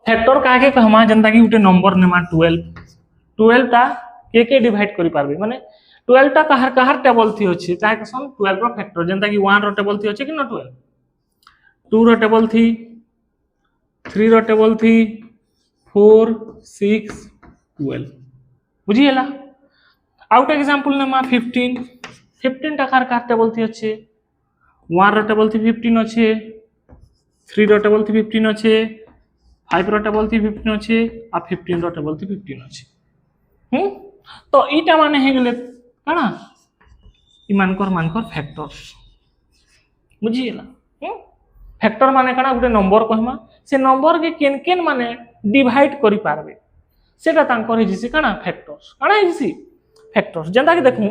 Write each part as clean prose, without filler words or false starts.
factor काहे कहमा जनता कि उटे नंबर नेमा 12 टा के डिवाइड करि पारबे माने 12 टा कहार टेबल थी अछि ताहे कसन 12 रो फैक्टर जनता कि 1 रो टेबल थी अछि कि न 12 2 रो टेबल थी 3 रो टेबल थी 4 6 12 बुझिएला आउट एग्जांपल नेमा 15 टा कहार टेबल थी अछि 1 रो टेबल थी 15 अछि 3 रो टेबल थी 15 अछि 5 रो टेबल थी 15 अछि आ 15 रो टेबल थी 15 अछि तो इटा माने हे गेले काना इमानकर फैक्टर बुझिएला फैक्टर माने काना गुटे नंबर कहमा से नंबर के केन माने डिवाइड करि पारबे सेटा तांकर हिजिसी काना फैक्टर्स काना हिजिसी फैक्टर्स जेंता कि देखमु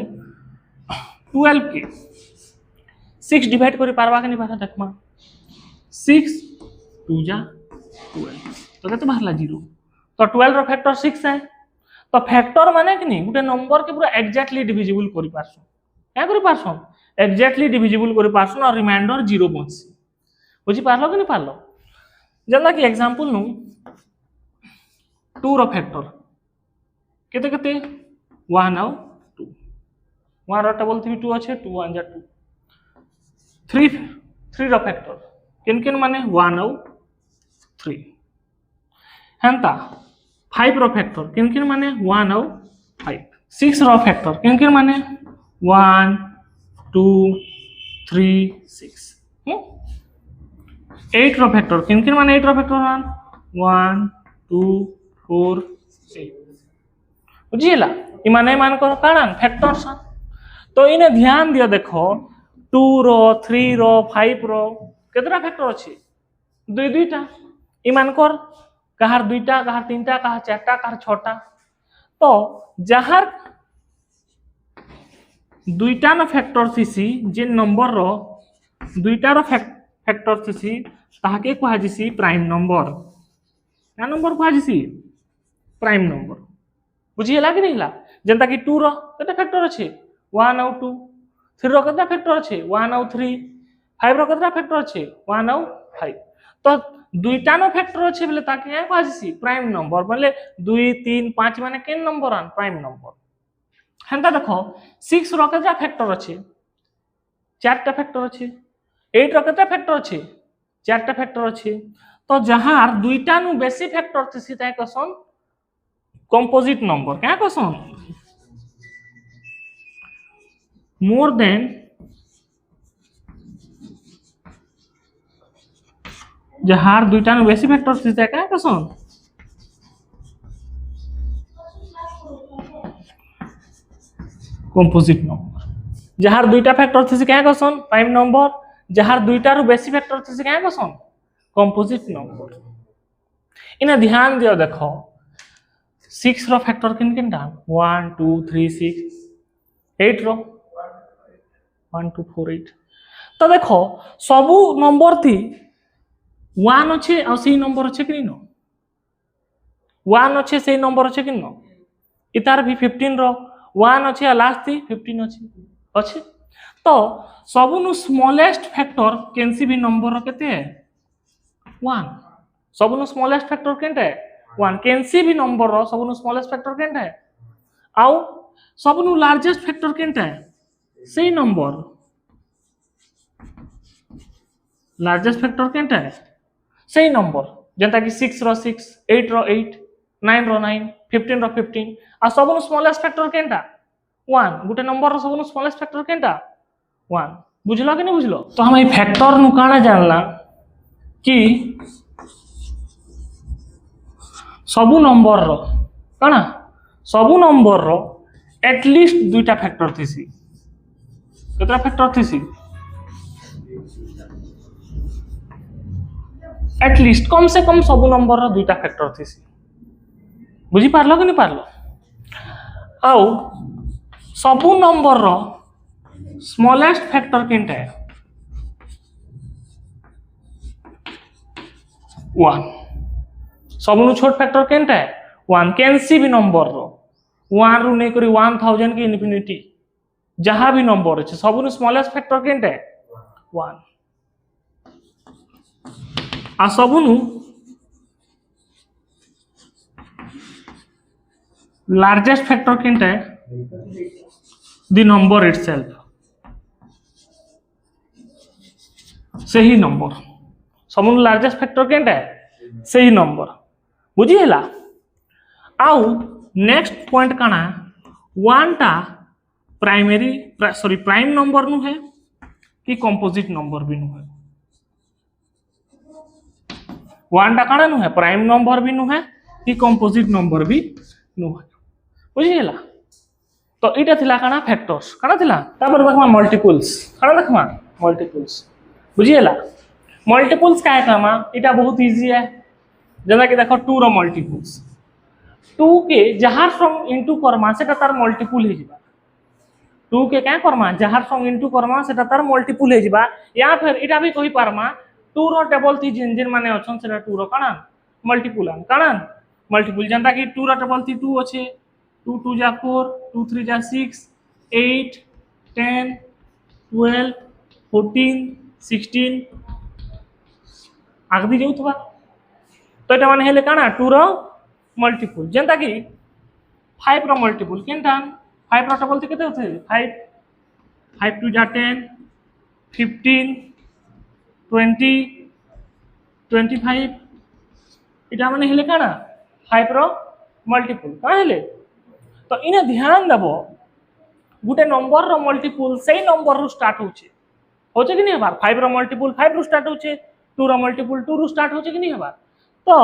12 के 6 डिवाइड करि पारबा कि नहीं पारबा देखमा 6 2 जा 12 तो केते बाहरला 0 तो 12 रो फैक्टर 6 है तो फैक्टर माने कि नहीं गुटे नंबर के पूरा एग्जैक्टली डिविजिबल करि पारसो क्या करि पारसो एग्जैक्टली डिविजिबल करि पारसो और रिमाइंडर 0 बचसी बुझी पारलो कि नहीं पारलो जेंता कि एग्जांपल नु 2 रो फैक्टर केते केते 1 और 2 1 रो टेबल थी 2 अछि 2 1 जा 2 3 रो फैक्टर किन माने 1 और 3 हेंता 5 रो फैक्टर किन माने 1 और 5 6 रो फैक्टर किन माने 1 2 3 6 8 रो फैक्टर किन माने 8 रो फैक्टर 1 2 4 8 बुझिएला इ माने मान को काना फैक्टर्स तो इने ध्यान दियो देखो 2 रो 3 रो 5 रो केतरा फैक्टर अछि दुईटा इ मानकर कहार दुईटा कहार तीनटा कहार चारटा कहार छटा तो जहार दुईटा न फैक्टर थिसी जे नंबर रो दुईटा रो फैक्टर थिसी ताहाके कहा जिसी प्राइम नंबर ना नंबर कहा जिसी प्राइम नंबर बुझिएला कि नहीं ला जेंता कि 2 रो केते फैक्टर अछि 1 और 2 3 रो केते फैक्टर अछि 1 और 3 5 रो केते फैक्टर अछि 1 और 5 तो दुईटा न फैक्टर अछि बोले ताके या कहाजिसी प्राइम नंबर बोले 2 3 5 माने केन नंबर आन प्राइम नंबर हेंता देखो 6 रो केते फैक्टर अछि 4टा फैक्टर अछि 8 रो केते फैक्टर अछि 4टा फैक्टर अछि तो जहार दुईटा नु बेसी फैक्टर थिसी ताय कसन कंपोजिट नंबर क्या कसन मोर देन जहार दुईटा नु बेसी फैक्टर थिसी ताय क्या कसन कंपोजिट नंबर जहार दुईटा फैक्टर थिसी क्या कसन प्राइम नंबर जहार दुईटा रु बेसी फैक्टर थिसी क्या कसन कंपोजिट नंबर इने ध्यान दियो देखो 6 रो फैक्टर किन टा 1 2 3 6 8 रो 1 2 4 8 तो देखो सबु नंबर थी 1 अच्छे और सही नंबर अच्छे कि न 1 अच्छे सही नंबर अच्छे कि न इतार भी 15 रो 1 अच्छे लास्ट थी 15 अच्छे तो सबु नु स्मॉलेस्ट फैक्टर केनसी भी नंबर रो केते 1 सबु नु स्मॉलेस्ट फैक्टर केनटे 1 केनसी भी नंबर रो सबु नु स्मॉलेस्ट फैक्टर केनटे आउ सबु नु लार्जेस्ट फैक्टर केनटे सही नंबर लार्जेस्ट फैक्टर केनटा है सही नंबर जेंता कि 6 रो 6 8 रो 8 9 रो 9 15 रो 15 आ सबनु स्मॉलेस्ट फैक्टर केनटा 1 गुटे नंबर रो सबनु स्मॉलेस्ट फैक्टर केनटा 1 बुझलो कि नहीं बुझलो तो हम ई फैक्टर नु काना जानला कि सबु नंबर रो काना सबु नंबर रो एटलीस्ट दुईटा फैक्टर थिसी केतरा फैक्टर थिसी एटलीस्ट कम से कम सबु नंबर रो दुईटा फैक्टर थिसी बुझी पारलो कि नहीं पारलो आउ सबु नंबर रो स्मॉलेस्ट फैक्टर केनटा है 1 सबनु छोट फैक्टर केनटा है 1 कैंसी भी नंबर रो 1 रु नै करी 1000 के इन्फिनिटी जहां भी नंबर अछि सबनु स्मॉलेस्ट फैक्टर केनटा है 1 आ सबनु लार्जेस्ट फैक्टर केनटा है द नंबर इटसेल्फ सही नंबर सब लार्जेस्ट फैक्टर केनटा है सही नंबर बुझी हैला आउ नेक्स्ट पॉइंट काना वन टा प्राइमरी सॉरी प्राइम नंबर नु है कि कंपोजिट नंबर भी नु है वन टा काना नु है प्राइम नंबर भी नु है कि कंपोजिट नंबर भी नु है बुझी हैला तो इटा थिला काना फैक्टर्स काना थिला तापर देखमा मल्टीपल्स काना देखमा मल्टीपल्स बुझी हैला मल्टीपल्स काय कामा इटा बहुत इजी है जेना कि देखो 2 रो मल्टीपल्स 2 के जहार संग इनटू करमा सेटा तार मल्टीपल हे जिबा 2 के क्या करमा जहार संग इनटू करमा सेटा तार मल्टीपल हे जिबा या फिर इटा भी कहि पारमा 2 रो टेबल थी जिन जिन माने अछन सेटा 2 रो काना मल्टीपल काना मल्टीपल जनता कि 2 रो टेबल थी 2 अछि 2 2 जा 4 2 3 जा 6 8 10 12 14 16 आगदी जाउथबा तो एटा माने हेले काना 2 रो मल्टीपल जनता कि 5 रो मल्टीपल केनटा 5 रो टेबल थी केते होथे 5 5 2 जा 10 15 20 25 इटा माने हेले काना 5 रो मल्टीपल का हेले तो इने ध्यान देबो गुटे नंबर रो मल्टीपल सेही नंबर रो स्टार्ट होचे कि नहीं बार 5 रो मल्टीपल 5 रो स्टार्ट होचे 2 रो मल्टीपल 2 रो स्टार्ट होचे कि नहीं बार तो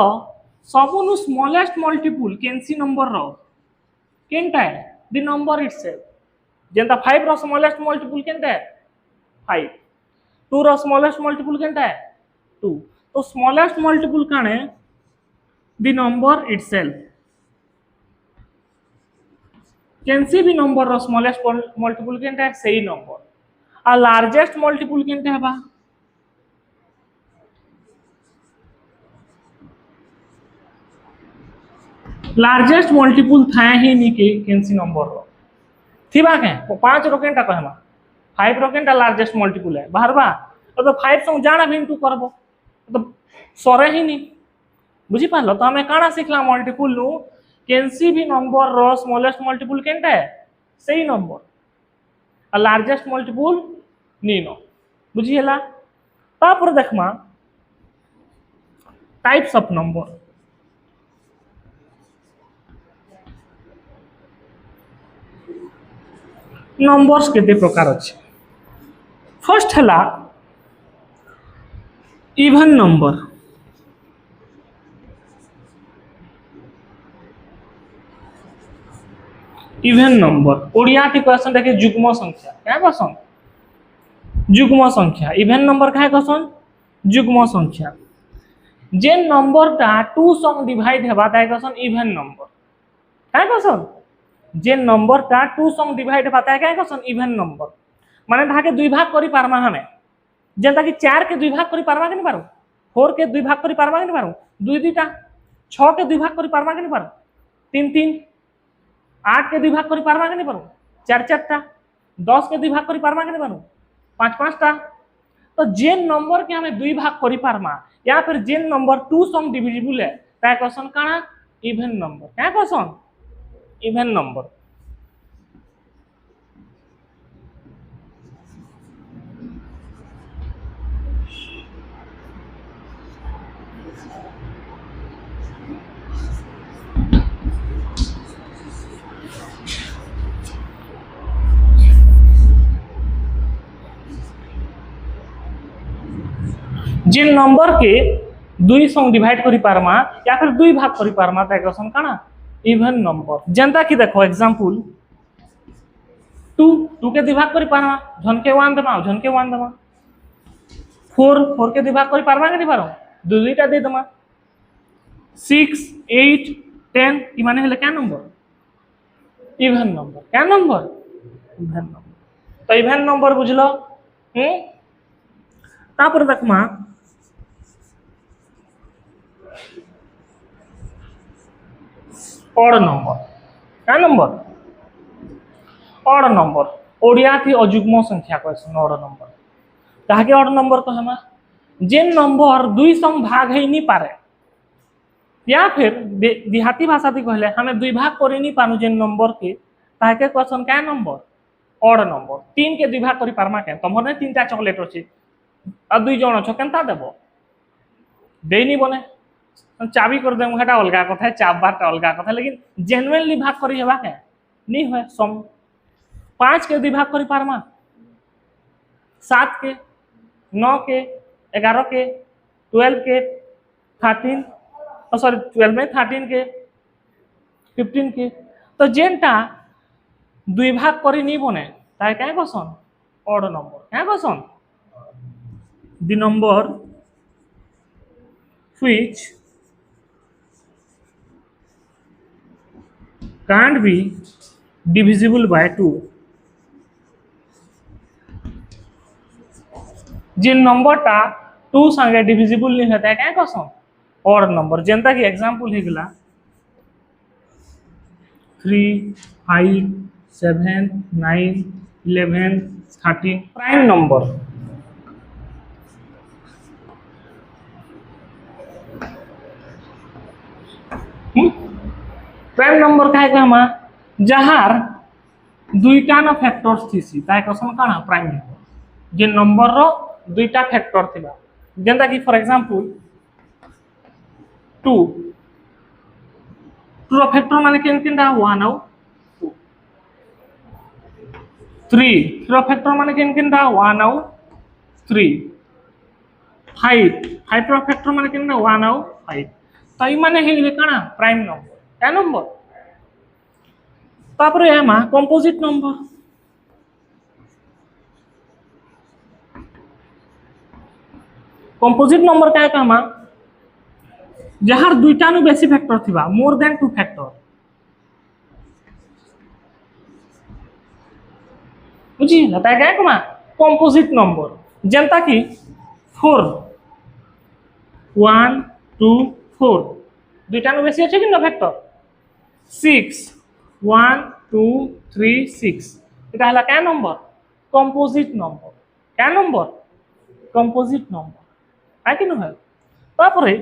सबनु स्मॉलेस्ट मल्टीपल केनसी नंबर रो केनटा है द नंबर इटसेल्फ जेंता 5 रो स्मॉलेस्ट मल्टीपल केनटा है 5 2 रो स्मॉलेस्ट मल्टीपल केनटा है 2 तो स्मॉलेस्ट मल्टीपल काने द नंबर इटसेल्फ कैंसी भी नंबर रो स्मॉलेस्ट मल्टीपल केनटा है सही नंबर आ लार्जेस्ट मल्टीपल केनटा है बा लार्जेस्ट मल्टीपल था ही नहीं के कैंसी नंबर रो थिबा के 5 रो केनटा कहमा 5 रो केनटा लार्जेस्ट मल्टीपल है बाहरबा तो 5 संग जाना भी इनटू करबो तो सरे ही नहीं बुझी पालो तो हमें काना सिखला मल्टीपल नु कैंसी भी नंबर रो स्मॉलेस्ट मल्टीपल केनटा है सही नंबर आ लार्जेस्ट मल्टीपल नीनो बुझी हैला तापर देखमा टाइप्स ऑफ नंबर नंबर्स केते प्रकार अछि फर्स्ट हैला even number even number Odia थी क्वेश्चन देखे जुग्म संख्या क्या क्वेश्चन जुग्म संख्या इवन नंबर क्या क्वेश्चन जुग्म संख्या जे नंबर टा 2 संग डिवाइड हेबा ताय क्वेश्चन इवन नंबर क्या क्वेश्चन जे नंबर टा 2 संग डिवाइड हेबा ताय क्या क्वेश्चन इवन नंबर माने धाके दुई भाग करि पारमा हमें जेंता कि 4 के दुई भाग करि पारमा कि नहीं पारू 4 के दुई भाग करि पारमा कि नहीं पारू 2 2टा 6 के दुई भाग करि पारमा कि नहीं पारू 3 3 8 के दुई भाग करि पारमा कि नहीं पारू 4 4टा 10 के दुई भाग करि पारमा कि नहीं पारू 5 5टा तो जेन नंबर के हमें दुई भाग करि पारमा या फिर जेन नंबर 2 संग डिविजिबल है ताय क्वेश्चन काना इवन नंबर क्या क्वेश्चन इवन नंबर जिन नंबर के दुई संग डिवाइड करि पारमा या फिर दुई भाग करि पारमा ताय क्वेश्चन काना इवन नंबर जनता की देखो एग्जांपल 2 2 के दुई भाग करि पारमा झनके 1 दमा झनके 1 दमा 4 4 के दुई भाग करि पारमा कि नहीं पारो दो दुईटा दे दमा 6 8 10 ई माने हेले क्या नंबर इवन नंबर क्या नंबर इवन नंबर तो इवन नंबर बुझलो तापर देखमा ऑड नंबर क्या नंबर ऑड नंबर ओडिया थी अजुग्म संख्या क्वेश्चन ऑड नंबर ताके ऑड नंबर कहमा जेन नंबर दुई संग भाग है नहीं पारे या फिर देहाती भाषा थी कहले हमें दुई भाग कर नहीं पानु जे नंबर के ताके क्वेश्चन क्या नंबर ऑड नंबर 3 के दुई भाग करि पारमा के तमर ने 3टा चॉकलेट अछि आ दुई जण छ केनता देबो देनी बने चाबी कर देमु हेटा अलगा कथा चाबाटा अलगा कथा लेकिन जेन्युइनली भाग करि हेबा के नहीं होय सम 5 के दुई भाग करि पारमा 7 के 9 के 11 के 12 के 13 सॉरी 12 में 13 के 15 के तो जेनटा दुई भाग करी नहीं बने ताई क्या क्वेश्चन ऑड नंबर क्या question the number which can't be divisible by 2 जिन नंबर टा 2 संगे डिविजिबल नहीं होता है क्या क्वेश्चन ऑड नंबर जनता की एग्जांपल हिगला 3 5 7 9 11 13 प्राइम नंबर प्राइम नंबर का हम जार दुईटा न फैक्टर्स थी क्वेश्चन कौन प्राइम नंबर जे नंबर रो दुईटा फैक्टर थिबा जेंता कि फॉर एग्जांपल 2 2 रो फैक्टर माने केन केनटा 1 आउ 2 3 रो फैक्टर माने केन केनटा 1 आउ 3 5 5 रो फैक्टर माने केनटा 1 आउ 5 तो ई माने हे काना प्राइम नंबर क्या नंबर तापरे एमा कंपोजिट नंबर कंपोजिट नंबर क्या कहमा जहार दुईटा नु बेसी फैक्टर थिबा मोर देन 2 फैक्टर बुझी लता क्या कहमा कंपोजिट नंबर जनता की 4 1 2 4 दुईटा नु बेसी अछि कि न फैक्टर 6 1 2 3 6 এটা হলা क्या नंबर कंपोजिट नंबर क्या नंबर कंपोजिट नंबर है कि নহয় তারপরে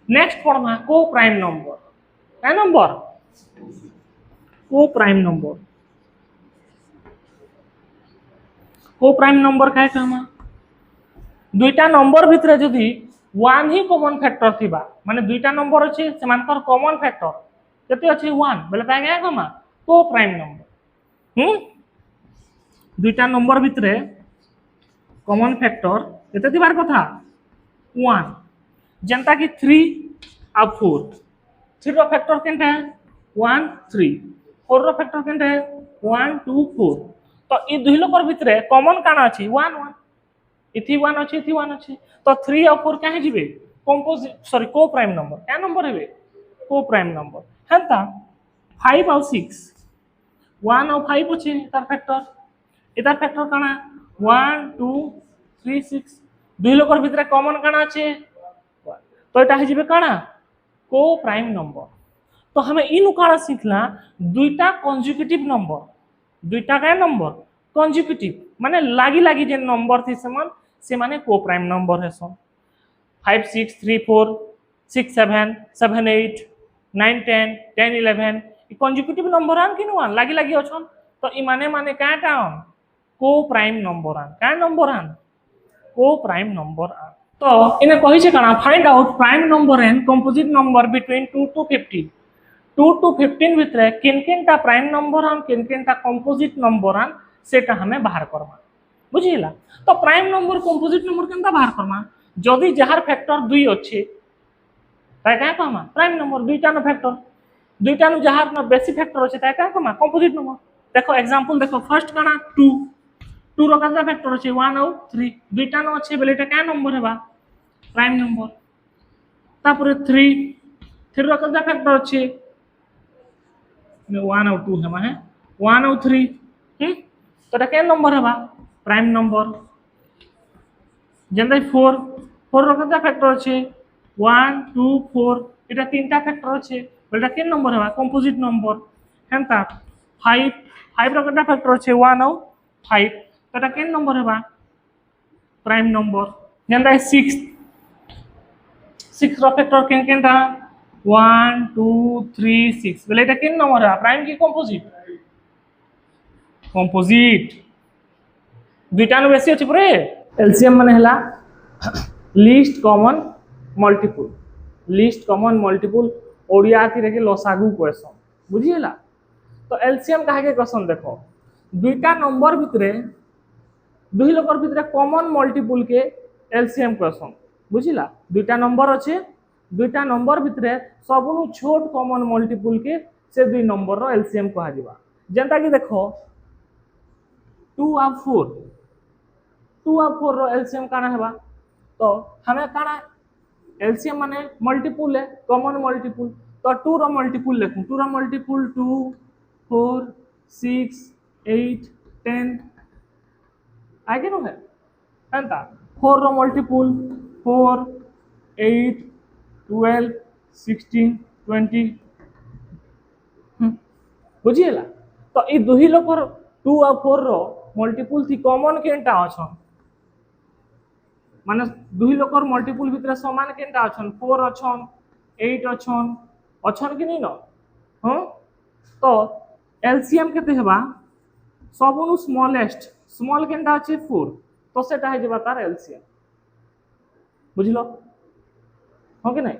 नेक्स्ट पढ़मा को प्राइम नंबर क्या नंबर को प्राइम नंबर क्या कहमा दुईटा नंबर भितर जदी 1 ही कॉमन फैक्टर थिबा माने दुईटा नंबर अछि सेमानकर कॉमन फैक्टर केते अछि 1 बोले काय क्या कहमा को प्राइम नंबर दुईटा नंबर भितर कॉमन फैक्टर केते थिबार कथा 1 जनता की 3 आ 4 3 रो फैक्टर केनटा 1 3 4 रो फैक्टर केनटा 1 2 4 तो ई दुई लोकर भितर कॉमन काना अछि 1 1 इथि 1 अछि इथि 1 अछि तो 3 और 4 काहे जिबे कंपोजिट सॉरी को प्राइम नंबर क्या नंबर हेबे को प्राइम नंबर हंता 5 और 6 1 और 5 अछि तार फैक्टर काना 1 2 3 6 दुई लोकर भितर कॉमन काना अछि तो एटा हिजिबे काना को प्राइम नंबर तो हमें इन काना सिखला दुईटा कंसेक्यूटिव नंबर दुईटा का नंबर कंसेक्यूटिव माने लागी लागी जे नंबर थी से माने को प्राइम नंबर है सन 5 6 3 4 6 7 7 8 9 10 10 11 ई कंसेक्यूटिव नंबर आन कि नुआन लागी लागी अछन तो ई माने काटा आन को प्राइम नंबर आन का नंबर आन को प्राइम नंबर आन तो इने कहि छे काना find out prime number and composite number between 2 to 15 2 to 15 भितर किन-किनटा प्राइम नंबर आन किन-किनटा कंपोजिट नंबर आन सेटा हमें बाहर करमा बुझिला तो प्राइम नंबर कंपोजिट नंबर केनता बाहर करमा जदी जहार फैक्टर 2 अछि ताय का कहमा प्राइम नंबर दुईटा न फैक्टर दुईटा न जहार न बेसी फैक्टर अछि ताय का कहमा कंपोजिट नंबर देखो एग्जांपल देखो फर्स्ट काना 2 2 रो का फैक्टर अछि 1 और 3 दुईटा न अछि बेले एटा का नंबर हेबा प्राइम नंबर तापर 3 रो का फैक्टर अछि 1 और 2 हेमा है 1 और 3 तो एटा के नंबर हेबा प्राइम नंबर जेंदा 4 रो का फैक्टर अछि 1 2 4 एटा तीनटा फैक्टर अछि बेटा के नंबर हेबा कंपोजिट नंबर हेंता 5 रो का फैक्टर अछि 1 और 5 तो एटा के नंबर हेबा प्राइम नंबर जेंदा 6 रो फैक्टर केनटा 1 2 3 6 बोले এটা किन नंबर है प्राइम की कंपोजिट कंपोजिट दुईटा नु बेसी अछि परे एलसीएम माने हला लिस्ट कॉमन मल्टीपल ओडिया थी रे लसागु क्वेश्चन बुझिला तो एलसीएम काहे के क्वेश्चन देखो दुईटा नंबर भितरे दुई लोकर भितरे कॉमन मल्टीपल के एलसीएम क्वेश्चन बुझिला दुईटा नंबर अच्छे दुईटा नंबर भितरे सबनु छोट कॉमन मल्टीपल के से दुई नंबर रो एलसीएम कहा जिबा जेंता कि देखो 2 और 4 रो एलसीएम काना हेबा तो हमें काना एलसीएम माने मल्टीपल है कॉमन मल्टीपल तो 2 रो मल्टीपल लिखूं 2 रो मल्टीपल 2 4 6 8 10 आगे नो है एंता 4 रो मल्टीपल 4 8 12 16 20 बुझिएला तो ई दुही लोकर 2 और 4 रो मल्टीपल थी कॉमन केनटा अछन माने दुही लोकर मल्टीपल भितर समान केनटा अछन 4 अछन 8 अछन कि नहीं न हां तो एलसीएम केते हेबा सबनु स्मॉलेस्ट स्मॉल केनटा अछि 4 तो सेटा हे जेबा तार एलसीएम बुझिलो हो कि नहीं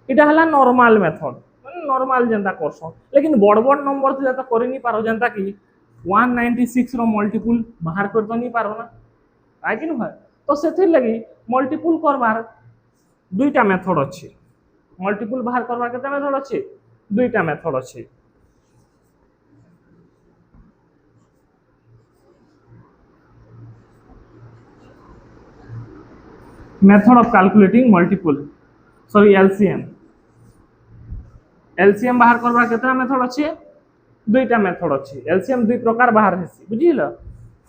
इटा हला नॉर्मल मेथड माने नॉर्मल जनता करसो लेकिन बड़ बड़ नंबर थिला तो करि नहीं पारो जनता कि 196 रो मल्टीपल बाहर कर तो नहीं पारो ना आइ कि न तो सेथिर लगी मल्टीपल करबार दुईटा मेथड अछि मल्टीपल बाहर करबार केते मेथड अछि दुईटा मेथड अछि method of calculating multiple sorry LCM बाहर करबार केते मेथड अछि दुईटा मेथड अछि एलसीएम दुई प्रकार बाहर हेसी बुझिलो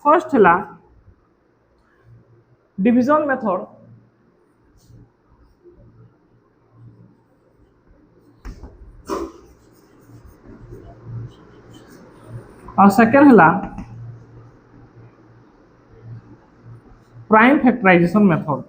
फर्स्ट हला डिवीजन मेथड और सेकंड हला प्राइम फैक्टराइजेशन मेथड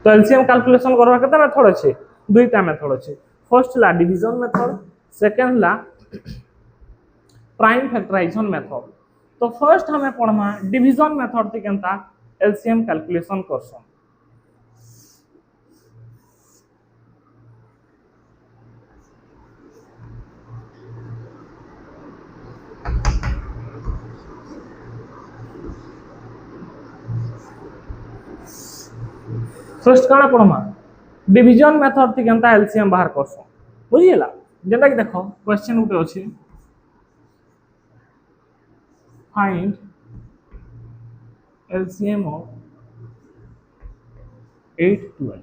तो एलसीएम कैलकुलेशन करबा केते मेथड अछि दुईटा मेथड अछि फर्स्ट ला डिवीजन मेथड सेकंड ला प्राइम फैक्टराइजेशन मेथड तो फर्स्ट हमें पढ़मा डिवीजन मेथड थी केनता एलसीएम कैलकुलेशन करसन फर्स्ट काना पढ़मा डिवीजन मेथड थी केनता एलसीएम बाहर करसन बुझिला जेंता कि देखो क्वेश्चन उठे अछि फाइंड एलसीएम ऑफ 8 12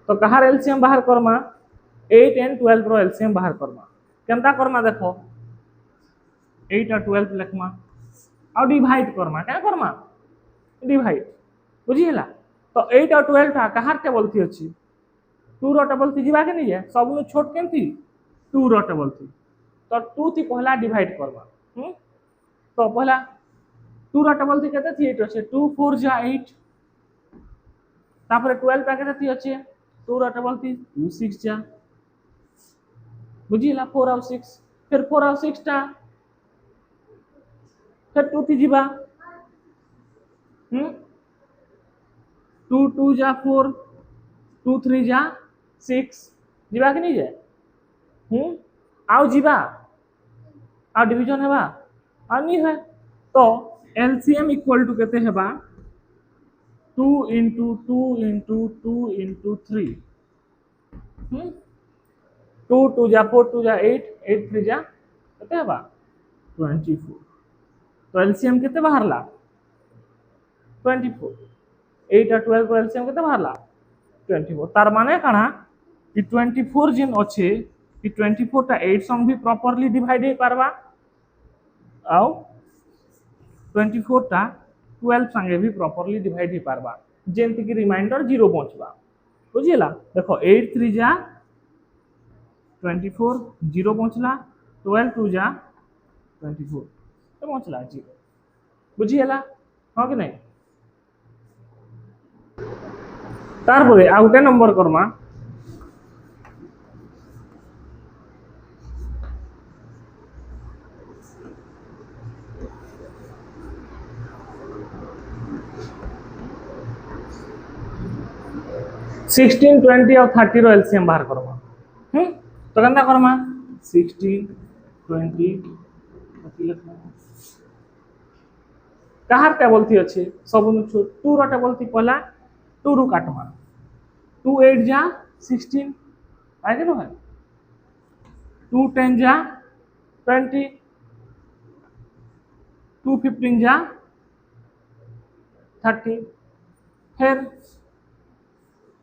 तो कहार एलसीएम बाहर करमा 8 एंड 12 रो एलसीएम बाहर करमा केनता करमा देखो 8 और 12 लिखमा और डिवाइड करमा क्या करमा डिवाइड बुझिला तो 8 और 12 था कहार टेबल थी अछि 2 रो टेबल थी जीवा के नहीं है सबनु छोट केन थी 2 रो टेबल थी तो 2 थी पहला डिवाइड करबा तो पहला 2 रो टेबल थी केते थी 8 अछि 2 4 जा 8 तापर 12 का केते थी अछि 2 रो टेबल थी 2 6 जा बुझिला 4 और 6 फिर 4 और 6 टा फिर 2 थी जीवा 2 2 जा 4 2 3 जा 6 जीवा कि नहीं जाए आओ जीवा आ डिवीजन हेबा आ नहीं है तो एलसीएम इक्वल टू केते हेबा 2 into 2 into 2 into 3 2 2 जा 4 2 जा 8 8 3 जा केते हेबा 24 तो एलसीएम केते बाहरला 24 8 और 12 को एलसीएम केते बाहरला 24 तार माने काना कि 24 जिन अछि कि 24 टा 8 संग भी प्रॉपर्ली डिवाइड हे पारबा आउ 24 टा 12 संगे भी प्रॉपर्ली डिवाइड हे पारबा जेंति कि रिमाइंडर 0 पहुंचबा बुझिला देखो 8 3 जा 24 0 पहुंचला 12 2 जा 24 तो पहुंचला 0 बुझीगला हाँ कि नहीं तार परे आ गोटे नंबर करमा 16 20 और 30 रो एलसीएम बाहर करमा तो केनता करमा 16 20 कहार टेबल थी अच्छे सब 2 रो टेबल थी पहला 2 रु काटमा 2 8 जा 16 आगे नो है 2 10 जा 20 2 15 जा 30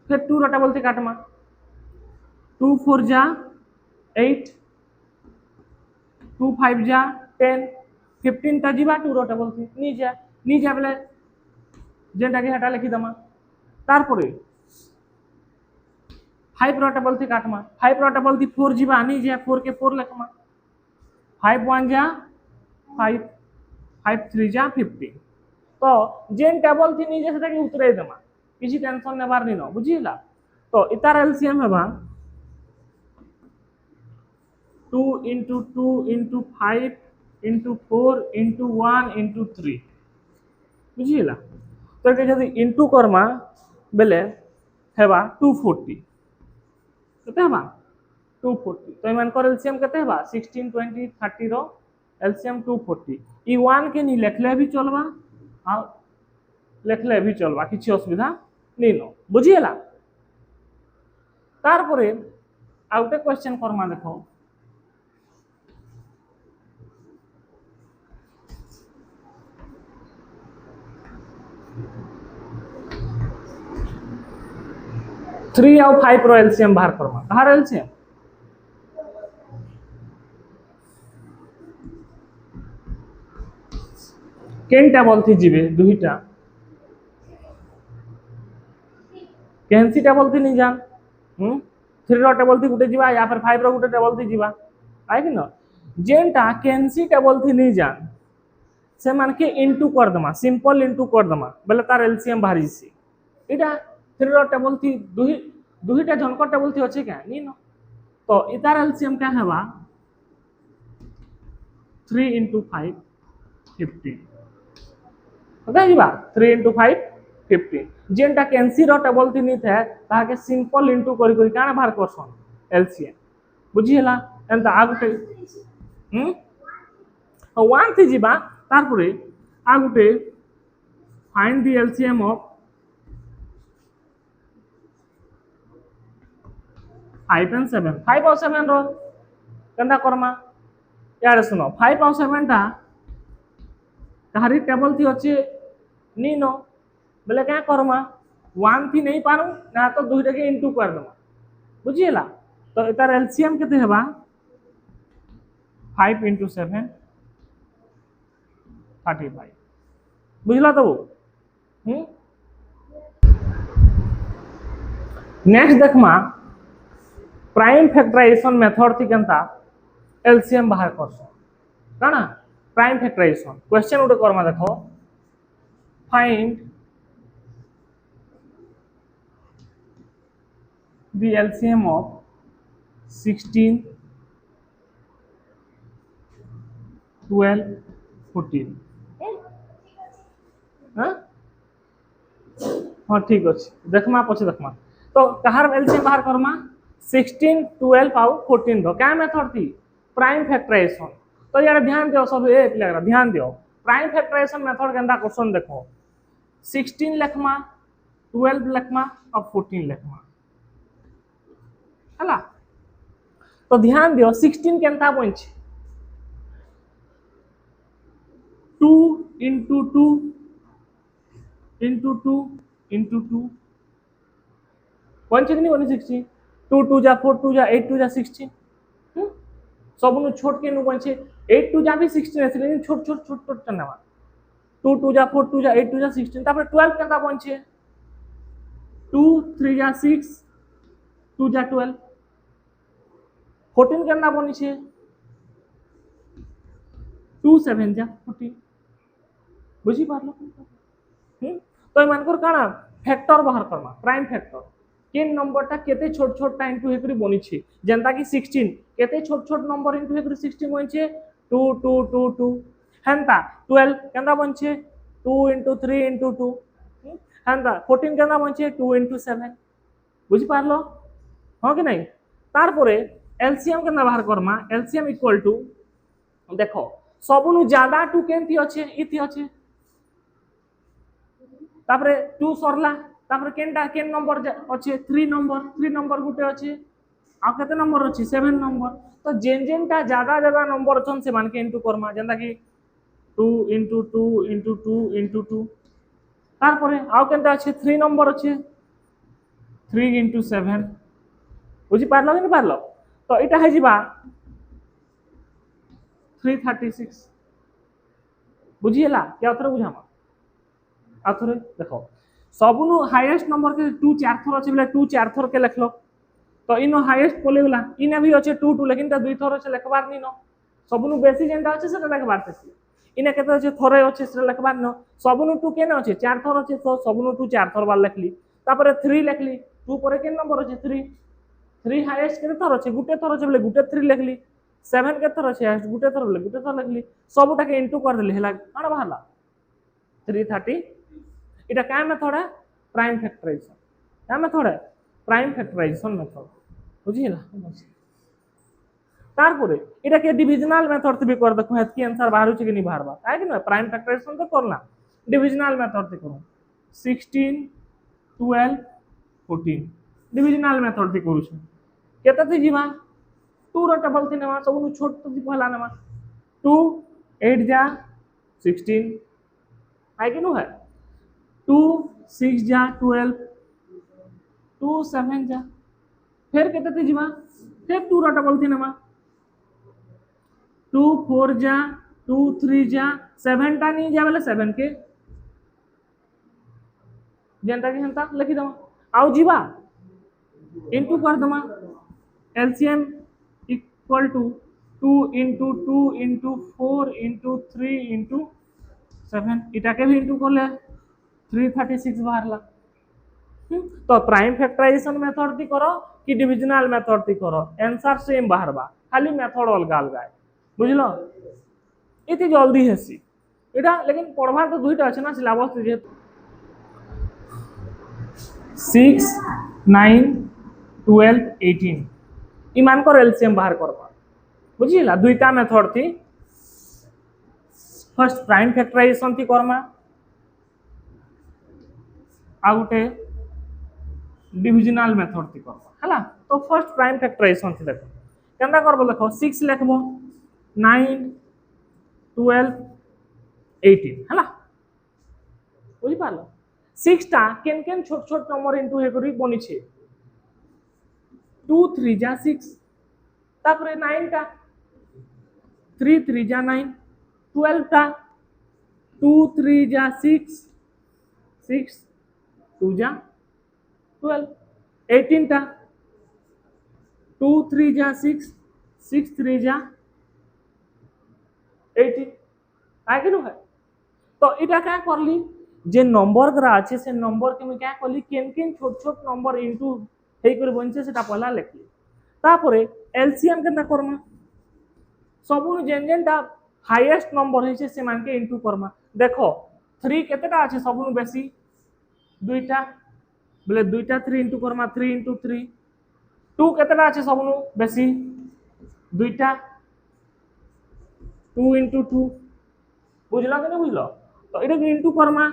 फिर 2 रो टेबल थी काटमा 2 4 जा 8 2 5 जा 10 15 टा जीवा 2 रो टेबल थी नी जा बेले जेंटा के हटा लिखि दमा तार परे 5 रो टेबल थी काटमा 5 रो टेबल थी 4 जीवा नी जा 4 के 4 लिखमा 5 1 जा 5 5 3 जा 15 तो जेन टेबल थी नी जे सेटा के उतरे दमा किसी टेंशन नेबार नी न बुझिला तो इतार एलसीएम हेबा 2 into 2 into 5 into 4 into 1 into 3 बुझिला तो के जदी इनटू करमा बेले हेबा 240 केते हेबा 240 तो मान कर एलसीएम केते हेबा 16 20 30 रो एलसीएम 240 ई 1 के नी लेखले भी चलबा आ लेखले भी चलबा किछि असुविधा नै न बुझिला तार परे आउटे क्वेश्चन करमा देखो थ्री और 5 रो एलसीएम बाहर करमा कहार एलसीएम केन टेबल थी जीवे दुईटा कैंसी टेबल थी नहीं जान 3 रो टेबल थी गुटे जीवा या फिर 5 रो गुटे टेबल थी जीवा आइ कि न जेनटा कैंसी टेबल थी नहीं जान से मान के इनटू कर दमा सिंपल इनटू कर दमा बेले तार एलसीएम बाहरी सी इटा 3 रो टेबल थी दुईटा जनकर टेबल थी अच्छे क्या नी न तो इतार एलसीएम क्या हेबा 3 into 5 15 ओके जीवा 3 into 5 15 जेनटा कैंसी रो टेबल थी नी थे ताके सिंपल इनटू करी करी काना बाहर करसन एलसीएम बुझिला एंता आगुटे 1 थी जीवा तार परे आगुटे find the LCM of 5 and 7 5 और 7 रो केनता करमा यार सुनो 5 और 7 टा कहारी टेबल थी अच्छे नी नो बोले क्या करमा 1 थी नहीं पारू ना तो दुईटा के इनटू कर दमा बुझिला तो इतार एलसीएम केते हेबा 5 into 7 35 बुझला तो नेक्स्ट देखमा प्राइम फैक्टराइजेशन मेथड थी केनता एलसीएम बाहर करसो काना प्राइम फैक्टराइजेशन क्वेश्चन उठे करमा देखो फाइंड द एलसीएम ऑफ 16 12 14 हाँ ठीक अच्छे देखमा पछे देखमा तो कहार एलसीएम बाहर करमा 16 12 आउ 14 रो क्या मेथड थी प्राइम फैक्टराइजेशन तो यार ध्यान दियो सब एक लग रहा ध्यान दियो प्राइम फैक्टराइजेशन मेथड केनता क्वेश्चन देखो 16 लिखमा 12 लिखमा और 14 लिखमा हला तो ध्यान दियो 16 केनता बनछे 2 into 2 into 2 into 2 बनछे कि नहीं बनी 16 2 2 जा 4 2 जा 8 2 जा 16 सब नु छोट के नु बनछे 8 2 जा भी 16 है लेकिन छोट छोट छोट छोट करना 2 2 जा 4 2 जा 8 2 जा 16 तापर 12 केनता बनछे 2 3 जा 6 2 जा 12 14 केनता बनछे 2 7 जा 14 बुझी पारलो तो एमानकर काना फैक्टर बाहर करमा प्राइम फैक्टर केन नंबर टा केते छोट छोट टा इनटू हेकरी बनी छी जेंता कि 16 केते छोट छोट नंबर इनटू हेकरी 16 बनी छे 2 2 2 2 हेंता 12 केंदा बनी छे 2 into 3 into 2 हेंता 14 केंदा बनी छे 2 into 7 बुझी पारलो हां कि नहीं तार परे एलसीएम केंदा बाहर करमा एलसीएम इक्वल टू देखो सबनु ज्यादा 2 केंती अछि इति अछि तापरे 2 सरला तापरे केनटा केन नंबर अछि 3 नंबर गुटे अछि आ केते नंबर अछि 7 नंबर तो जेन जेनटा ज्यादा ज्यादा नंबर छन से मान के इनटू करमा जेंता कि 2 into 2 into 2 into 2 तार परे आउ केनटा अछि 3 नंबर अछि 3 into 7 बुझी पारलो कि पारलो तो इटा है जिबा 336 बुझिएला क्या उतर बुझामा आथरे देखो सबनु हाईएस्ट नंबर के 2 4 थर अछि बोले 2 4 थर के लिखलो तो इनो हाईएस्ट बोलेला इने भी अछि 2 2 लेकिन त 2 थर से लिखबार नी न सबनु बेसी जेंटा अछि सेटा लिखबार छै इने केते अछि थरे अछि से लिखबार न सबनु 2 केने अछि 4 थर अछि तो सबनु 2 4 थर बार लिखली तापर 3 लिखली 2 परे के नंबर अछि 3 हाईएस्ट केते थर अछि गुटे थर अछि बोले गुटे 3 लिखली 7 के थर अछि गुटे थर बोले गुटे थर लिखली सबटा के इनटू कर देली हला कोन बाहरला 330 इटा क्या मेथड है प्राइम फैक्टराइजेशन क्या मेथड है प्राइम फैक्टराइजेशन मेथड बुझिला तारपरे इटा के डिविजनल मेथड से भी कर देखो हेत की आंसर बाहर छै कि नहीं बाहरबा है कि ना प्राइम फैक्टराइजेशन तो करना डिविजनल मेथड से करू 16 12 14 डिविजनल मेथड से करू छै केते थी जीवा 2 रो टेबल थी नेमा सब छोट तो पहला नेमा 2 8 जा 16 है कि नो है 2 6 जा 12 2 7 जा फिर केते थी जीवा फिर 2 रो टेबल थी नेमा 2 4 जा 2 3 जा 7 टा नहीं जा बोले 7 के जेंता कि हंता लिखि दमा आउ जीवा इनटू कर दमा LCM equal to 2 into 2 into 4 into 3 into 7 इटा के भी इनटू कर ले 336 बाहरला तो प्राइम फैक्टराइजेशन मेथड थी करो कि डिविजनल मेथड थी करो आंसर सेम बाहरबा खाली मेथड अलग अलग है बुझलो इति जल्दी हेसी इटा लेकिन पढ़वा तो दुईटा अछि ना सिलेबस जे 6 9 12 18 इमान कर एलसीएम बाहर करबा बुझिला दुईटा मेथड थी फर्स्ट प्राइम फैक्टराइजेशन थी करमा आ गोटे डिविजनल मेथड थी करबा हला तो फर्स्ट प्राइम फैक्टराइजेशन थी देखो केंदा करबो देखो 6 लिखबो 9 12 18 हला बुझि पालो 6 टा केन केन छोट छोट नंबर इनटू हे करी बनी छे 2 3 जा 6 तापरे 9 टा 3 3 जा 9 12 टा 2 3 जा 6 6 2 जा 12 18 टा 2 3 जा 6 6 3 जा 18 आगे नो है तो इटा क्या करली जे नंबर ग्रा अच्छे से नंबर के मैं क्या करली केन केन छोट छोट नंबर इनटू हे कर बनछे सेटा पहला लिखली तापरे एलसीएम केना करमा सबु जेन जेनटा हाईएस्ट नंबर है से मान के इनटू करमा देखो 3 केतेटा আছে सबनु बेसी दुईटा बोले दुईटा 3 इनटू करमा 3 into 3 2 केतेटा আছে सबनु बेसी दुईटा 2 into 2 बुझला कि नहीं बुझलो तो इटा इनटू करमा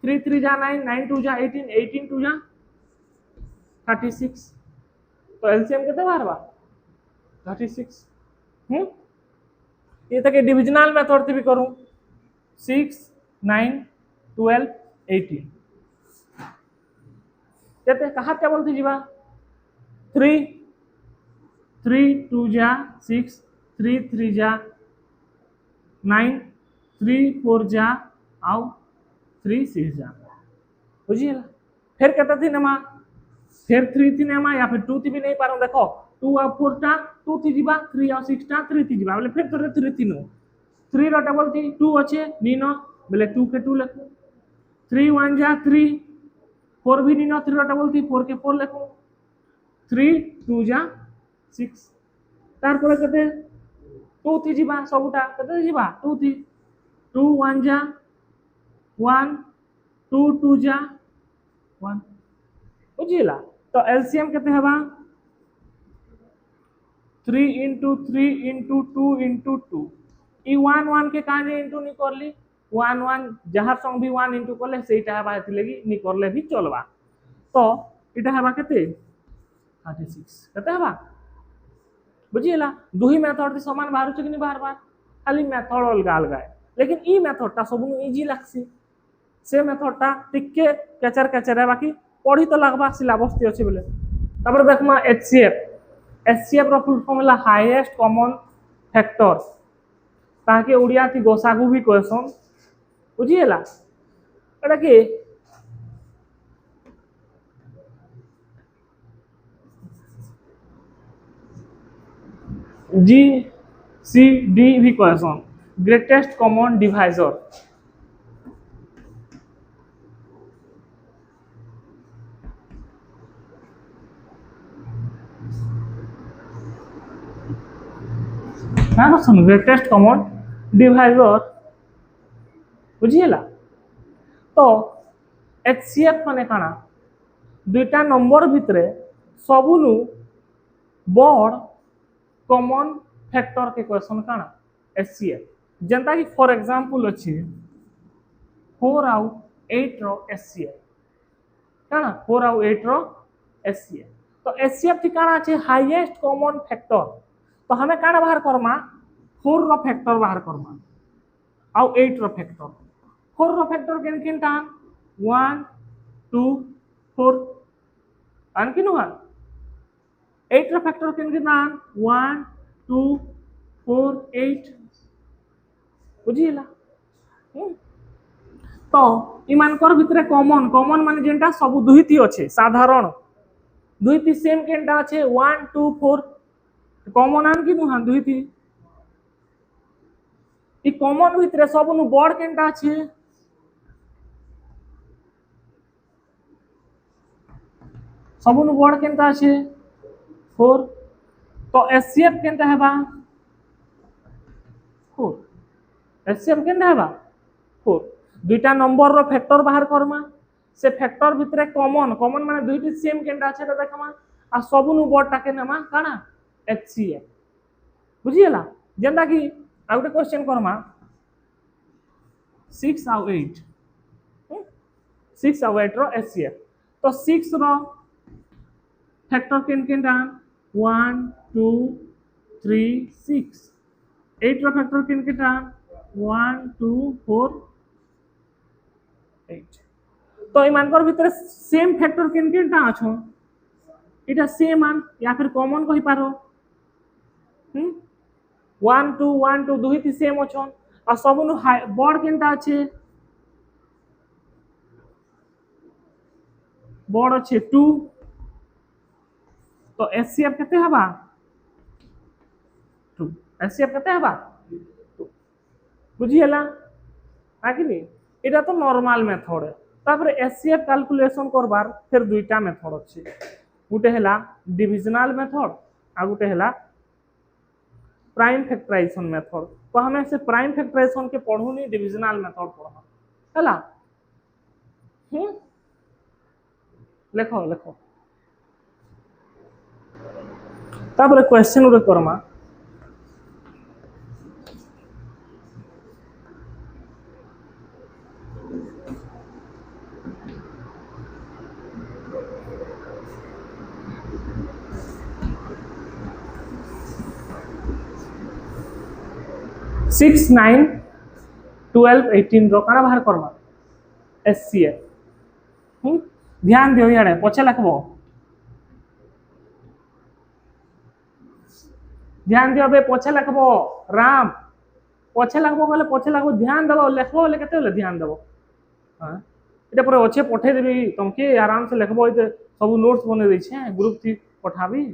3 3 जा 9 9 2 जा 18 18 2 जा 36 तो एलसीएम केते बाहरबा 36 ये तक डिविजनल मेथड से भी करूं 6 9 12 18 केते कहा टेबल थी जीवा 3 3 2 जा 6 3 3 जा 9 3 4 जा आओ 3 6 जा बुझिएला फिर कहता थी नमा फिर 3 थी नमा या फिर 2 थी भी नहीं पारो देखो 2 और 4 टा 2 थी जीवा 3 और 6 टा 3 थी जीवा बोले फिर तो 3 थी नो 3 रो टेबल थी 2 अच्छे नीनो बोले 2 के 2 लिखो 3 1 जा 3 4 भी नहीं 3 टेबल थी 4 के 4 लिखो 3 2 जा 6 तार पर कते 2 थी जीवा सबटा कते जीवा 2 थी 2 1 जा 1 2 2 जा 1 बुझिला तो एलसीएम केते हेबा 3 into 3 into 2 into 2 ई 1 1 के काने इंटू नि करली 1 1 जहार संग भी 1 इंटू करले सेटा हेबा हेति लगी नि करले भी चलबा तो इटा हेबा केते 36 केते हेबा बुझिला दुही मेथड से समान बाहर छ कि नि बाहर बार खाली मेथड अलगा अलगा है लेकिन ई मेथड ता सबनु इजी लागसी से मेथड ता टिके कचर है बाकी पढ़ी तो लगबा सिलेबस ती अछि बोले तापर देखमा एचसीएफ रो फुल फॉर्म होला हाईएस्ट कॉमन फैक्टर ताके ओडिया थी गोसागु भी कहसन बुझिएला एटा के जी सी डी भी कहसन ग्रेटेस्ट कॉमन डिवाइजर ना सुन ग्रेटेस्ट कॉमन डिवाइजर बुझिएला तो एचसीएफ माने काना दुईटा नंबर भितरे सबुनु बड़ कॉमन फैक्टर के क्वेश्चन काना एचसीएफ जनता की फॉर एग्जांपल अछि 4 आउ 8 रो एचसीएफ काना 4 आउ 8 रो एचसीएफ तो एचसीएफ थी काना अछि हाईएस्ट कॉमन फैक्टर तो हमें काना बाहर करमा 4 रो फैक्टर बाहर करमा आउ 8 रो फैक्टर 4 रो फैक्टर केन केन ता 1 2 4 आन किनु 8 रो फैक्टर केन केन ता 1 2 4 8 बुझिला तो इमानकर भितरे कॉमन कॉमन माने जेंटा सब दुहिती अछि साधारण दुहिती सेम केनटा अछि 1 2 4 कॉमन आन किनु हां दुहिती ई कॉमन भितरे सबनु बड़ केनटा अछि सबनु बड़ केनटा अछि 4 तो एचसीएफ केनटा हेबा 4 एचसीएफ केनटा हेबा 4 दुईटा नंबर रो फैक्टर बाहर करमा से फैक्टर भितरे कॉमन कॉमन माने दुईटी सेम केनटा अछि त देखमा आ सबनु बड़टा के नामा काना एचसीएफ बुझिएला जेंदा कि आ गोटे क्वेश्चन करमा 6 आउ 8 6 आउ 8 रो एचसीएफ तो 6 रो फैक्टर केन केनटा 1 2 3 6 8 रो फैक्टर केन केनटा 1 2 4 8 तो इमानकर भितर सेम फैक्टर केन केनटा अछो इटा सेम आन या फिर कॉमन कहि पारो 1 2 दुहिती सेम अछन आ सबनु बड़ केनटा अछि बड़ अछि 2 तो एचसीएफ केते हबा 2 एचसीएफ केते हबा 2 बुझिएला आकिनी एटा तो नॉर्मल मेथड है तापर एचसीएफ कैलकुलेशन करबार फिर दुईटा मेथड अछि गुटे हला डिविजनल मेथड आ गुटे हला प्राइम फैक्टराइजेशन मेथड तो हमें से प्राइम फैक्टराइजेशन के पढुनी डिविजनल मेथड पढा हला लेखो लेखो तापर क्वेश्चन उरे करमा सिक्स 9 12 18 रो काना बाहर करमा एचसीएफ ध्यान दियो याडे पछे लिखबो ध्यान दियो बे पछे लिखबो राम पछे लिखबो बोले पछे लिखबो ध्यान दबो लिखबो बोले केते बोले ध्यान दबो हां एटा पर अच्छे पठे देबी तुमके आराम से लिखबो इते सब नोट्स बने दै छै ग्रुप थी पठाबी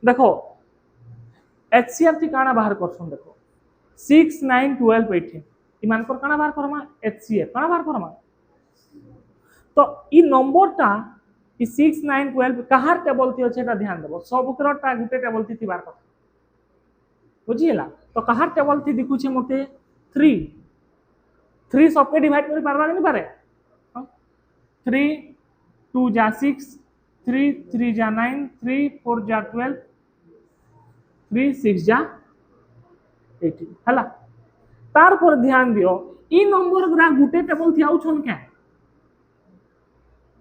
देखो एचसीएफ थी काना बाहर करछन देखो 6 9 12 18 इमान पर काना बार करमा HCF काना बार करमा तो ई नंबरटा ई 6 9 12 कहार टेबल थी अछि एटा ध्यान देबो सब करटा गुटे टेबल थी बार कथा बुझिला तो कहार टेबल थी देखु छे मते 3 सबके डिवाइड करि पारबा कि नहीं पारे 3 2 जा 6 3 3 जा 9 3 4 जा 12 3 6 जा 18 हला तार पर ध्यान दियो ई नंबर गुरा गुटे टेबल थी आउछन के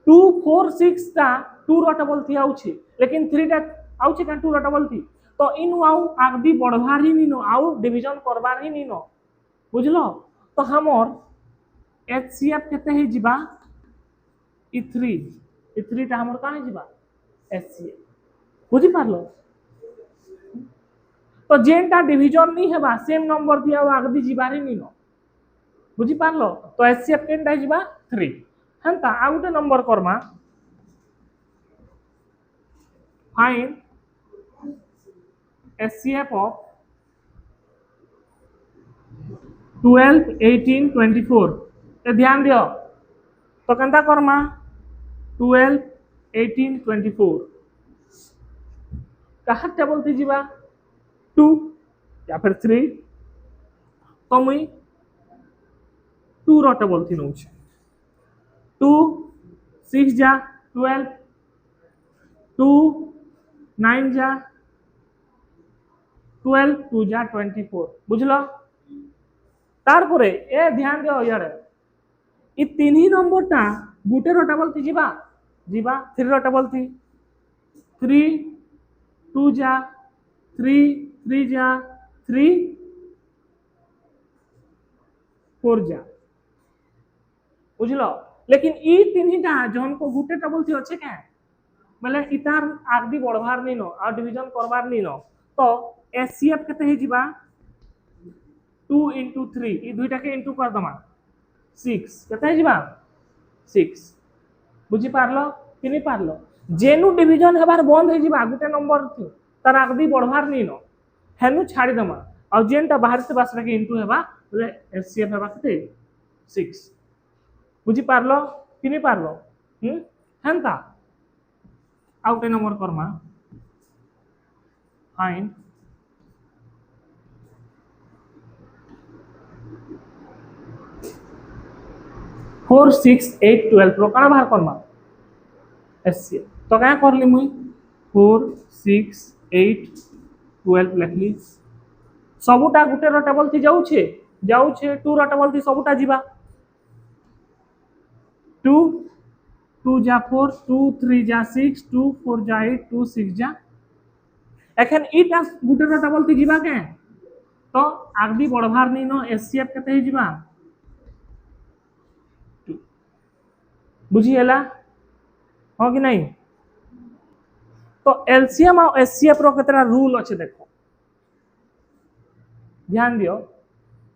2 4 6 टा 2 रो टेबल थी आउछी लेकिन 3 टा आउछी का 2 रो टेबल थी तो इनु आउ आगदी बढ़वार ही नीनो आउ डिवीजन करबार ही नीनो बुझलो तो हमर HCF केते ही जिबा ई 3 टा हमर काहे जिबा HCF बुझी पारलो तो जेनटा डिवीजन नहीं हेबा सेम नंबर दिया आगदी जिबार ही नीनो बुझी पारलो तो HCF केनटा जिबा 3 हंता आ गुटे नंबर करमा फाइंड HCF of 12 18 24 ए ध्यान दियो तो कंता करमा 12 18 24 कहा टेबल थी जीवा 2 या फिर 3 तो मुई 2 रो टेबल थी नौ 2 6 जा 12 2 9 जा 12 2 जा 24 बुझलो तार परे ए ध्यान दियो यार ई तीन ही नंबर टा गुटे रो टेबल थी जीवा 3 रो टेबल थी 3 2 जा 3 3 जा 3 4 जा बुझलो लेकिन ई तीन ही टा जोन को गुटे टेबल थी अच्छे क्या बोले इतार आगदी बढ़वार नहीं नो और डिवीजन करवार नहीं नो तो HCF केते ही जीवा 2 into 3 ई दुईटा के इनटू कर दमा 6 केते जीवा 6 बुझी पारलो कि नहीं पारलो जेनु डिवीजन हेबार बंद हे जीवा गुटे नंबर थी तार आगदी बढ़वार नहीं नो हेनु छाड़ी दमा और जेनटा बाहर से बासरा के इनटू हेबा बोले HCF हेबा केते 6 बुझी पारलो कि नहीं पारलो हेंता आउटे नंबर करमा फाइंड फोर सिक्स एट 12 रो काना बाहर करमा HCF तो क्या करली मुई 4 6 8 12 लिखली सबुटा गुटे रो टेबल थी जाउछे 2 रो टेबल थी सबुटा जीवा 2 2 जा 4 2 3 जा 6 2 4 जा 8 2 6 जा एखन इटा गुटे रो टेबल थी जीवा के तो आगदी बढ़वार नहीं नो HCF केते ही जीवा बुझी हला हो कि नहीं तो LCM और HCF रो केतरा रूल अच्छे देखो ध्यान दियो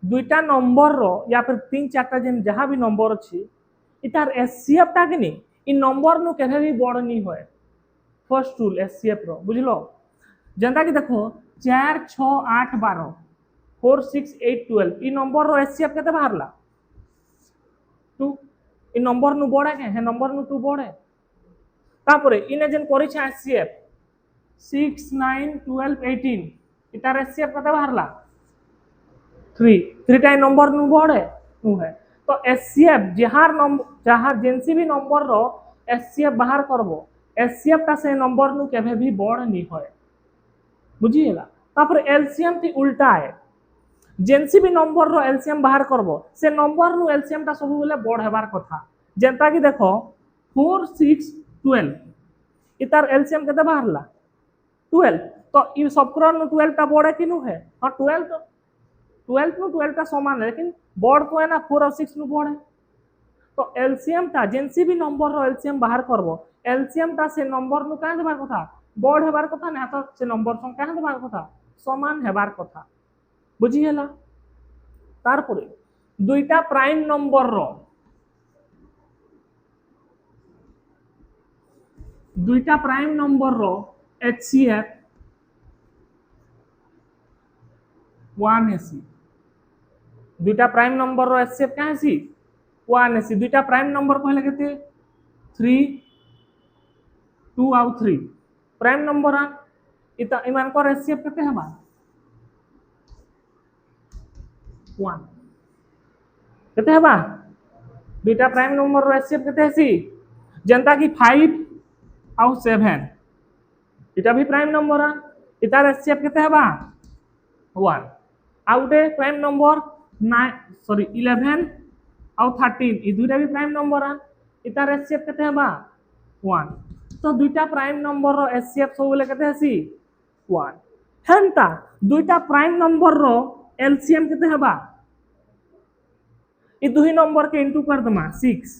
दुईटा नंबर रो या फिर 3 4टा जेन जहां भी नंबर अच्छी इतार HCF टा कि नहीं इन नंबर नु केभे भी बड़ नहीं होए फर्स्ट रूल HCF रो बुझलो जनता की देखो 4 6 8 12 4 6 8 12 इ नंबर रो HCF केते बाहरला 2 इ नंबर नु बड़े के हे नंबर नु 2 बड़े तापरे इने जेन करि छ HCF 6 9 12 18 इतार HCF केते बाहरला 3 टाइम नंबर नु बड़े नु है तो HCF जहार जेनसी भी नंबर रो HCF बाहर करबो HCF ता से नंबर नु केभे भी बड़ नहीं होए बुझिएला तापर LCM थी उल्टा है जेनसी भी नंबर रो LCM बाहर करबो से नंबर नु LCM ता सब बेले बड़ हेबार कथा जेंता कि देखो 4 6 12 इतार LCM केते बाहरला 12 तो ई सबक्रन नु 12 ता बड़ कि नु है हां 12 नु 12 ता समान है लेकिन बड़ तो है ना 4 और 6 नु बड़ है तो LCM ता जेनसी भी नंबर रो LCM बाहर करबो LCM ता से नंबर नु काहे देबार कथा बड़ हेबार कथा ना तो से नंबर संग काहे देबार कथा समान हेबार कथा बुझी हला तार परे दुईटा प्राइम नंबर रो HCF 1 AC दुईटा प्राइम नंबर रो एचसीएफ क्या है 1 है दुईटा प्राइम नंबर कहले केते 3 2 आउ 3 प्राइम नंबर इता इमान को एचसीएफ केते हबा 1 केते हबा दुईटा प्राइम नंबर रो एचसीएफ केते है जनता की 5 आउ 7 इटा भी प्राइम नंबर इतार एचसीएफ केते हबा 1 आउटे प्राइम नंबर 11 आउ 13 ई दुईटा भी प्राइम नंबर इतार एचसीएफ केते हबा 1 तो दुईटा प्राइम नंबर रो एचसीएफ सब बोले केते हसी 1 हेंता दुईटा प्राइम नंबर रो एलसीएम केते हबा ई दुई नंबर के इनटू कर दमा 6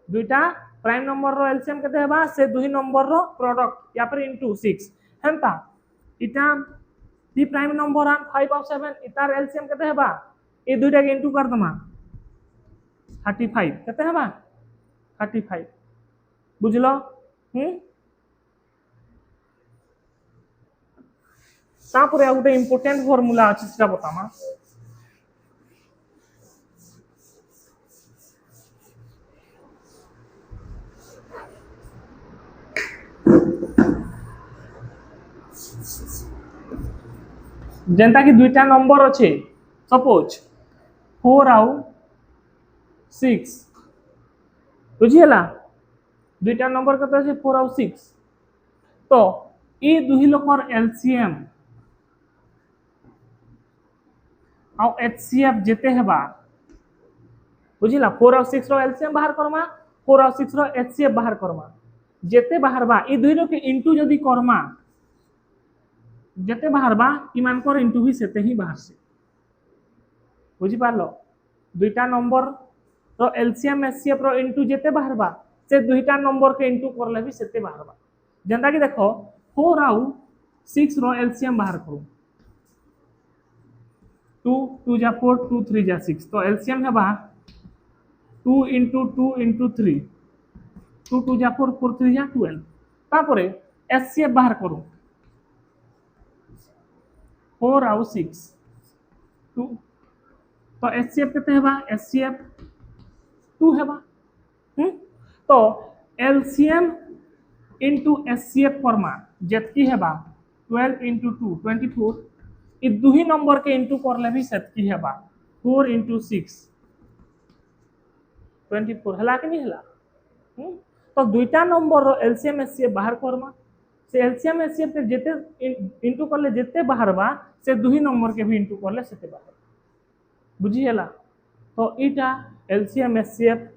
दुईटा प्राइम नंबर रो एलसीएम केते हबा से दुई नंबर रो प्रोडक्ट या पर इनटू 6 हेंता इटा दी प्राइम नंबर 5 और 7 इतार एलसीएम केते हबा ए दुईटा के इनटू कर दमा 35 केते हबा 35 बुझलो तापर आ गोटे इंपोर्टेंट फार्मूला अछि सेटा बतामा जेंता कि दुईटा नंबर अच्छे सपोज 4 आउ 6 बुझीला दुईटा नंबर कते अछि 4 आउ 6 तो ई दुही लोकर एलसीएम आउ एचसीएफ जेते हेबा बुझीला 4 आउ 6 रो एलसीएम बाहर करमा 4 आउ 6 रो एचसीएफ बाहर करमा जेते बाहर बा ई दुही रो के इनटू जदी करमा जेते बाहर बा इमान कर इनटू भी सेते ही बाहर से बुझी पारलो दुईटा नंबर रो एलसीएम एचसीएफ रो इनटू जेते बाहर बा से दुईटा नंबर के इनटू करले भी सेते बाहर बा जेंता कि देखो 4 आउ 6 रो एलसीएम बाहर करू 2 2 जा 4 2 3 जा 6 तो एलसीएम हेबा 2 into 2 into 3 2 2 जा 4 4 3 जा 12 तापरे एचसीएफ बाहर करू 4 आउ 6 2 तो एचसीएफ केते हेबा एचसीएफ 2 हेबा तो एलसीएम इनटू एचसीएफ फॉर्मा जेतकी हेबा 12 into 2 24 ई दुही नंबर के इनटू करले भी सेतकी हेबा 4 into 6 24 हला कि नहीं हला तो दुईटा नंबर रो एलसीएम एचसीएफ बाहर करमा से एलसीएम एचसीएफ के जेते इनटू करले जेते बाहर बा से दुही नंबर के भी इनटू करले सेते बाहर बुझी हला तो इटा एलसीएम एचसीएफ